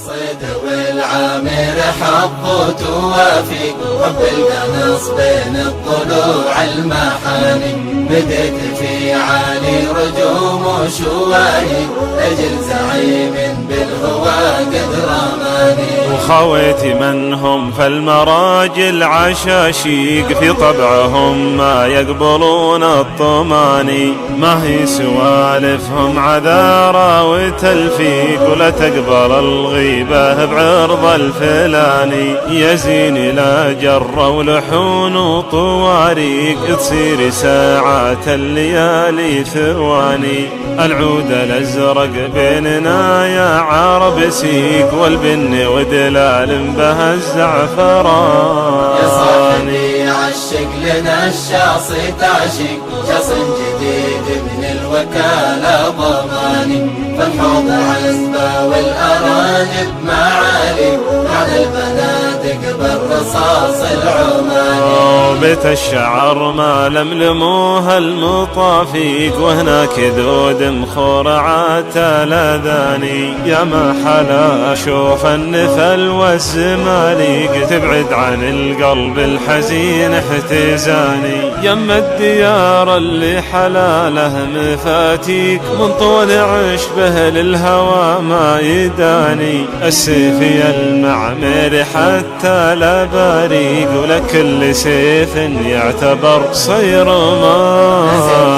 الصيد والعامر حب توافي حب القنص بين الضلوع المحاني بديت في عالي رجوم وشواني أجل زعيم بالهوى قد رماني وخويت من هم فالمراجل عشاشيق في طبعهم ما يقبلون الطماني ما هي سوالفهم عذارى وتلفيق ولا تقبل الغيبة بعرض الفلاني يزين لا جر ولحون وطواريق تصير ساعات الليالي ثواني العود الأزرق بيننا يا عرب سيق والبن ودلال بها الزعفران يا صاحبي عشق لنا الشاصي تعشق شاص جديد من الوكالة ضماني فالحوض عزبة والأرانب معالي بعد البنادق بالرصاص العماني بيت الشعر ما لملموها المطافيق وهناك ذود مخرعات الأذاني يا ما حلا أشوف النفل والزماليق تبعد عن القلب الحزين احتزاني يم الديار اللي حلاله مفاتيك من طول عشبه للهوى ما يداني السيف المعمر حتى لا بريق ولكل سيف يعتبر صير ماي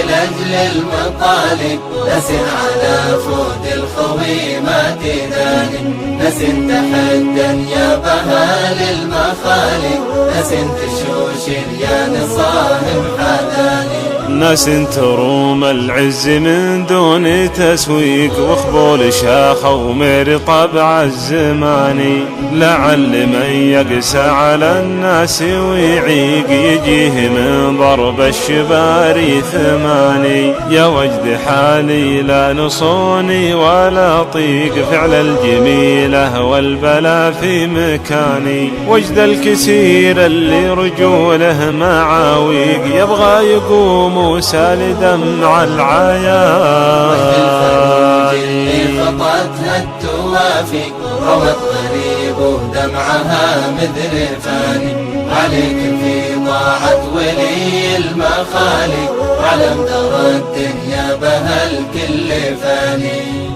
لأجل المطالب نسن على فود الخوي ما تداني نسن تحدا يا بهال المخالب نسن تشوش يا نصاهم حداني ناس تروم العز من دون تسويق وخبول شاخ ومر طبع الزماني لعل من يقسى على الناس ويعيق يجيه من ضرب الشباري ثماني يا وجد حالي لا نصوني ولا طيق فعل الجميلة والبلا في مكاني وجد الكسير اللي رجوله معاويق يبغى يقوم وسال دمع العيان اللي خطتها التوافي روت غريب ودمعها مذرفاني عليك في طاعة ولي المخالي علم ترى الدنيا بها الكل فاني